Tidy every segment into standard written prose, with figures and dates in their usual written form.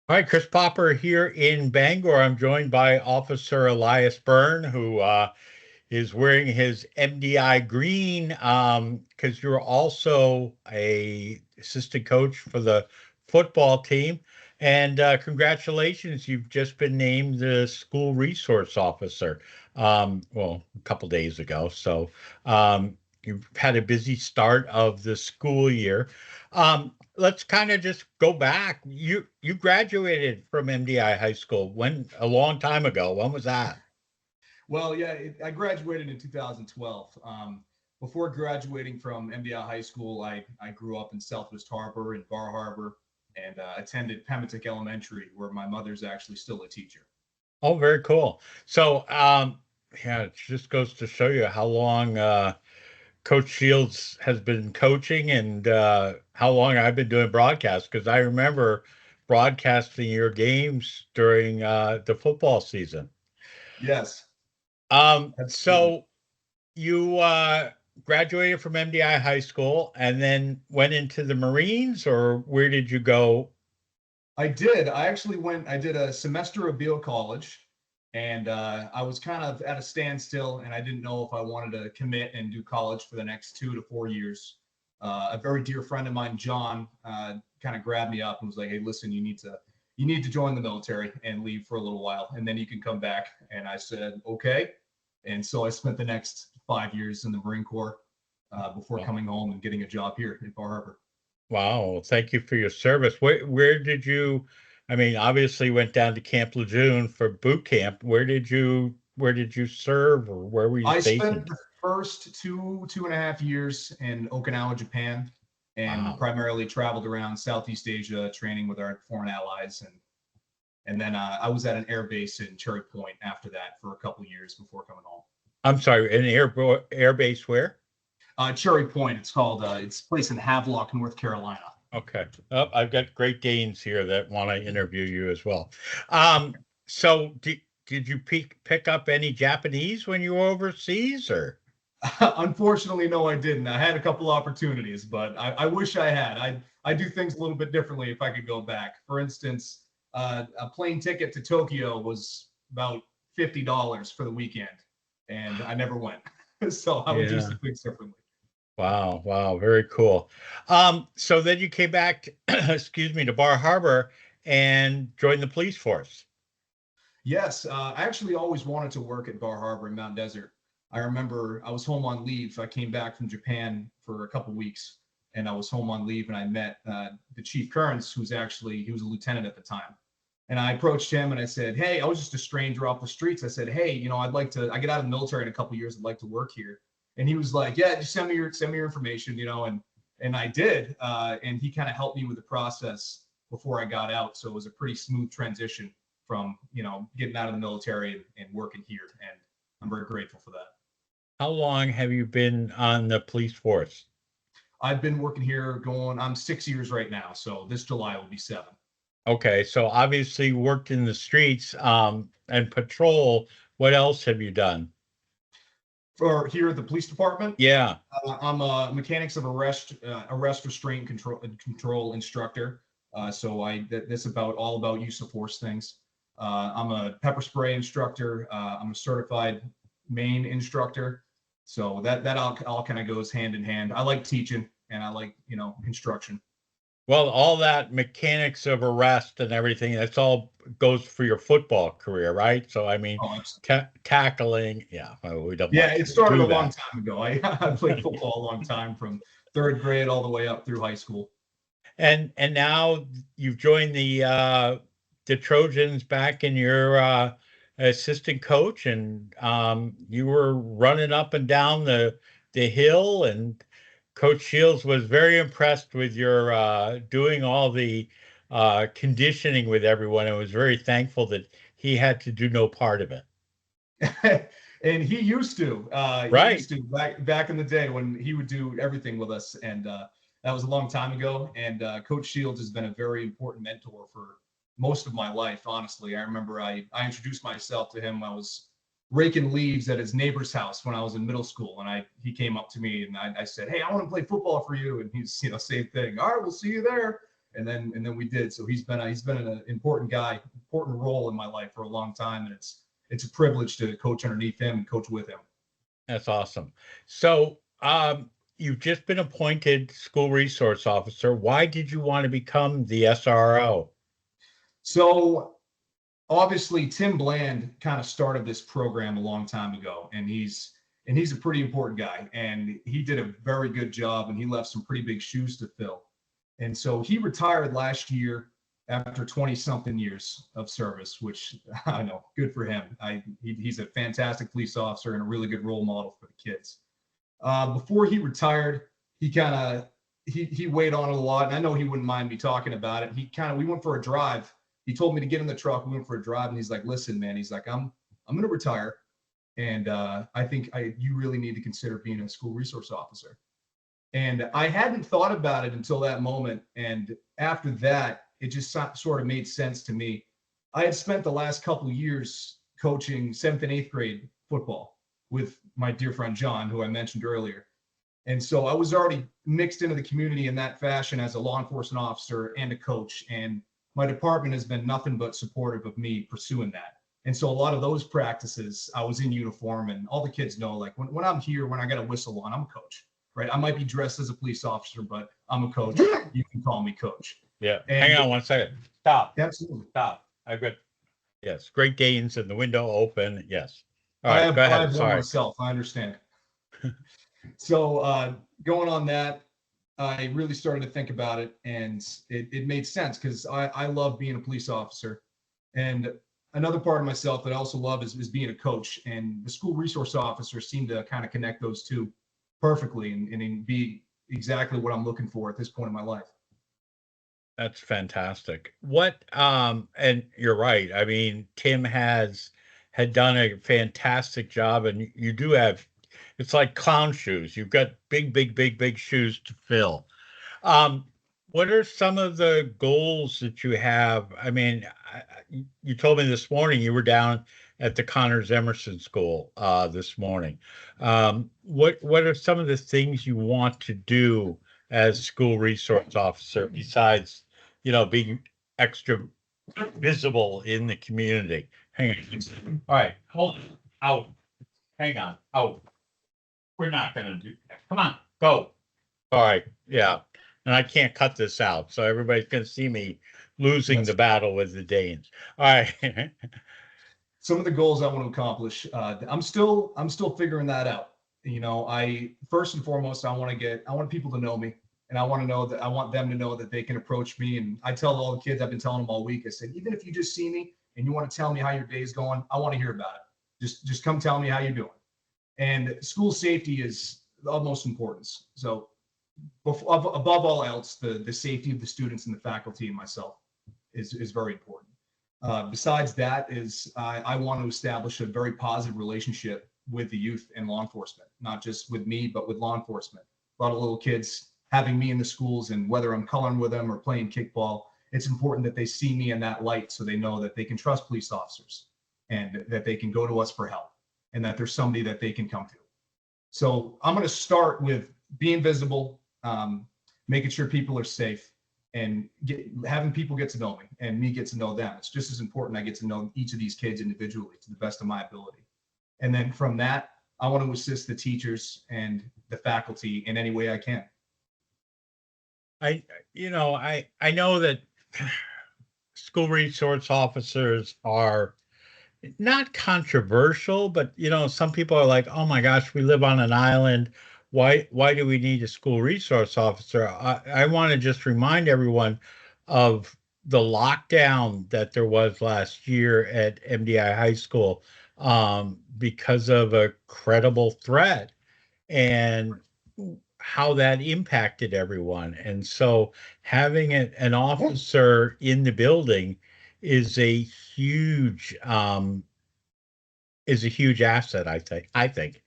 Hi, Chris Popper here in Bangor. I'm joined by Officer Elias Burne, who is wearing his MDI green because you're also a assistant coach for the football team. And congratulations, you've just been named the school resource officer. Well, a couple days ago. So you've had a busy start of the school year. Let's kind of just go back. You graduated from MDI High School when a long time ago. When was that? Well, yeah, I graduated in 2012. Before graduating from MDI High School, I grew up in Southwest Harbor in Bar Harbor and attended Pematic Elementary, where my mother's actually still a teacher. Oh, very cool. So, yeah, it just goes to show you how long Coach Shields has been coaching and how long I've been doing broadcasts because I remember broadcasting your games during the football season. Yes, absolutely. So you graduated from MDI High School and then went into the Marines, or where did you go? I did. I actually went, I did a semester of Beale College, and I was kind of at a standstill, and I didn't know if I wanted to commit and do college for the next 2 to 4 years. A very dear friend of mine, John, kind of grabbed me up and was like, "Hey, listen, you need to join the military and leave for a little while, and then you can come back." And I said, "Okay." And so I spent the next 5 years in the Marine Corps before coming home and getting a job here in Bar Harbor. Wow, thank you for your service. Where did you, I mean, obviously went down to Camp Lejeune for boot camp. Where did you serve or where were you I spent stationed? the first 2.5 years in Okinawa, Japan, and Wow. primarily traveled around Southeast Asia, training with our foreign allies, and then I was at an air base in Cherry Point after that for a couple years before coming home. I'm sorry, an air base where? Cherry Point, it's called. It's a place in Havelock, North Carolina. Okay. Oh, I've got Great Danes here that want to interview you as well. Um, so did you pick up any Japanese when you were overseas or? Unfortunately, no, I didn't. I had a couple opportunities, but I wish I had. I do things a little bit differently if I could go back. For instance, a plane ticket to Tokyo was about $50 for the weekend, and I never went. So I would do Yeah. some things differently. Wow, wow, very cool. So then you came back, excuse me, to Bar Harbor and joined the police force. Yes, I actually always wanted to work at Bar Harbor in Mount Desert. I remember I was home on leave. I came back from Japan for a couple weeks, and I was home on leave, and I met the chief Kearns, he was a lieutenant at the time. And I approached him and I said, "Hey, I was just a stranger off the streets. I said, hey, I'd like to. I get out of the military in a couple years. I'd like to work here." And he was like, "Yeah, just send me your information, and I did. And he kind of helped me with the process before I got out. So it was a pretty smooth transition from getting out of the military and working here, and I'm very grateful for that. How long have you been on the police force? I've been working here I'm 6 years right now, so this July will be 7. Okay, so obviously worked in the streets and patrol. What else have you done? For here at the police department, Yeah. I'm a mechanics of arrest restraint control instructor. So that's about all about use of force things. I'm a pepper spray instructor. I'm a certified main instructor. So that all kind of goes hand in hand. I like teaching and I like instruction. Well, all that mechanics of arrest and everything, that's all goes for your football career, right? So, I mean, Oh, tackling, yeah, well, we don't yeah, want it you to started a do long that. time ago. I played football a long time from third grade all the way up through high school. And now you've joined the Trojans back in your assistant coach, and you were running up and down the hill, and Coach Shields was very impressed with your doing all the conditioning with everyone, and was very thankful that he had to do no part of it. And he used to. He Right. used to back in the day when he would do everything with us, and that was a long time ago. And Coach Shields has been a very important mentor for most of my life. Honestly, I remember I introduced myself to him when I was raking leaves at his neighbor's house when I was in middle school, and he came up to me and I said, "Hey, I want to play football for you," and he's same thing. "All right, we'll see you there." and then we did. So he's been an important guy, important role in my life for a long time, and it's a privilege to coach underneath him and coach with him. That's awesome. So, you've just been appointed school resource officer. Why did you want to become the SRO? So obviously Tim Bland kind of started this program a long time ago, and he's a pretty important guy, and he did a very good job, and he left some pretty big shoes to fill. And so he retired last year after 20 something years of service, which I know, good for him. He's a fantastic police officer and a really good role model for the kids. Before he retired, he weighed on it a lot, and I know he wouldn't mind me talking about it. We went for a drive. He told me to get in the truck. We went for a drive, and he's like, "Listen, man," he's like, "I'm going to retire, and I think you really need to consider being a school resource officer." And I hadn't thought about it until that moment. And after that, it just sort of made sense to me. I had spent the last couple of years coaching 7th and 8th grade football with my dear friend John, who I mentioned earlier. And so I was already mixed into the community in that fashion as a law enforcement officer and a coach. And my department has been nothing but supportive of me pursuing that. And so a lot of those practices, I was in uniform, and all the kids know, like when I'm here, when I got a whistle on, I'm a coach, right? I might be dressed as a police officer, but I'm a coach. You can call me coach. Yeah. Hang on 1 second. Stop. Absolutely. Stop. I've got, yes, Great Danes and the window open. Yes. All I right. have, Go I ahead. have one Sorry. myself. I understand. So going on that, I really started to think about it, and it made sense because I love being a police officer. And another part of myself that I also love is being a coach. And the school resource officer seemed to kind of connect those two perfectly and be exactly what I'm looking for at this point in my life. That's fantastic. And you're right. I mean, Tim had done a fantastic job, and you do have, it's like clown shoes. You've got big, big, big, big shoes to fill. Um, what are some of the goals that you have? I mean, you told me this morning you were down at the Connors Emerson School this morning. What are some of the things you want to do as school resource officer besides, being extra visible in the community? Hang on. All right, hold on. Out. Hang on. Out. We're not going to do that. Come on, go. All right. Yeah. And I can't cut this out. So everybody's going to see me losing the battle with the Danes. All right. Some of the goals I want to accomplish, I'm still figuring that out. I first and foremost, I want people to know me, and I want them to know that they can approach me. And I tell all the kids, I've been telling them all week, I said, even if you just see me and you want to tell me how your day's going, I want to hear about it. Just come tell me how you're doing. And school safety is the utmost importance. So above all else, the safety of the students and the faculty and myself is very important. Besides that is I want to establish a very positive relationship with the youth and law enforcement, not just with me, but with law enforcement. A lot of little kids having me in the schools, and whether I'm coloring with them or playing kickball, it's important that they see me in that light so they know that they can trust police officers and that they can go to us for help and that there's somebody that they can come to. So I'm going to start with being visible, making sure people are safe, and having people get to know me and me get to know them. It's just as important I get to know each of these kids individually to the best of my ability. And then from that, I want to assist the teachers and the faculty in any way I can. I know that school resource officers are not controversial, but some people are like, "Oh my gosh, we live on an island. Why do we need a school resource officer?" I want to just remind everyone of the lockdown that there was last year at MDI High School because of a credible threat, and how that impacted everyone. And so having an officer in the building is a huge asset, I think.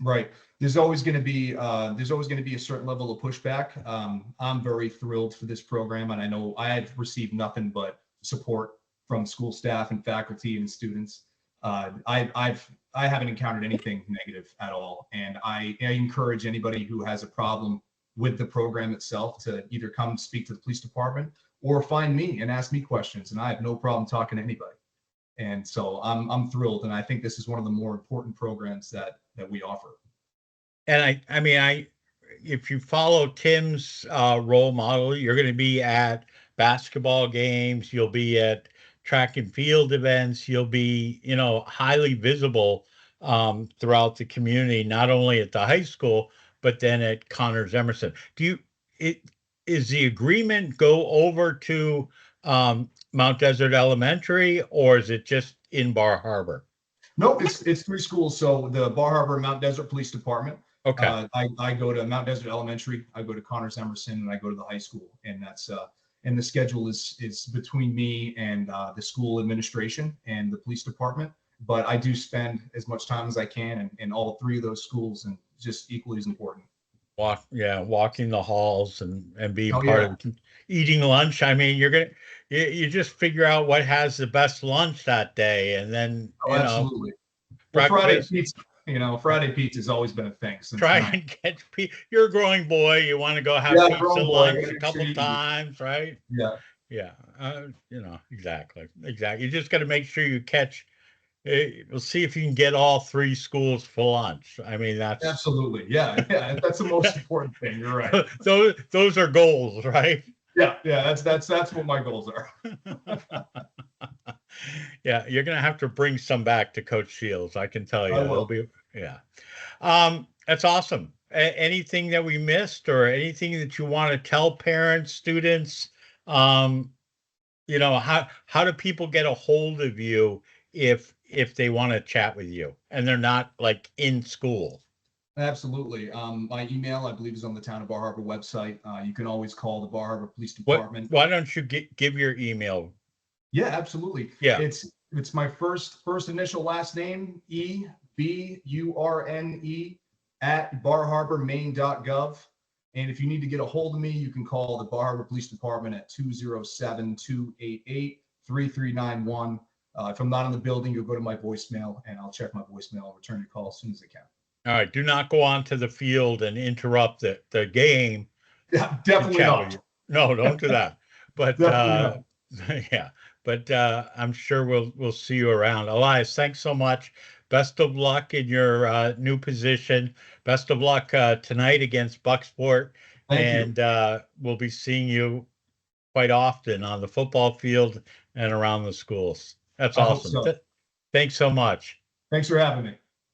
Right. There's always going to be a certain level of pushback. I'm very thrilled for this program, and I know I have received nothing but support from school staff and faculty and students. I haven't encountered anything negative at all, and I encourage anybody who has a problem with the program itself to either come speak to the police department or find me and ask me questions. And I have no problem talking to anybody. And so I'm thrilled. And I think this is one of the more important programs that we offer. And I mean, if you follow Tim's role model, you're going to be at basketball games, you'll be at track and field events, you'll be, highly visible throughout the community, not only at the high school, but then at Connors Emerson. Is the agreement go over to Mount Desert Elementary, or is it just in Bar Harbor? No, it's 3 schools. So the Bar Harbor and Mount Desert Police Department. Okay. I go to Mount Desert Elementary, I go to Connors Emerson, and I go to the high school. And that's and the schedule is between me and the school administration and the police department. But I do spend as much time as I can in all 3 of those schools, and just equally as important. Walking the halls and being part of eating lunch. I mean, you just figure out what has the best lunch that day, and then absolutely. Well, Friday pizza has always been a thing. Try and get you're a growing boy. You want to go have pizza lunch a couple times, right? Yeah. Exactly. You just got to make sure you catch. We'll see if you can get all 3 schools for lunch. I mean, that's absolutely, yeah. That's the most important thing. You're right. Those are goals, right? Yeah. That's what my goals are. Yeah, you're gonna have to bring some back to Coach Shields. I can tell you. I will. That's awesome. Anything that we missed, or anything that you want to tell parents, students? How do people get a hold of you if they want to chat with you and they're not like in school? Absolutely. My email, I believe, is on the Town of Bar Harbor website. You can always call the Bar Harbor Police Department. Why don't you give your email? Yeah, absolutely. Yeah. It's my first initial last name, EBURNE @barharbormaine.gov. And if you need to get a hold of me, you can call the Bar Harbor Police Department at 207-288-3391. If I'm not in the building, you'll go to my voicemail, and I'll check my voicemail and return your call as soon as I can. All right. Do not go onto the field and interrupt the game. Yeah, definitely not. No, don't do that. But yeah. But I'm sure we'll see you around. Elias, thanks so much. Best of luck in your new position. Best of luck tonight against Bucksport. Thank you. We'll be seeing you quite often on the football field and around the schools. That's awesome. So. Thanks so much. Thanks for having me.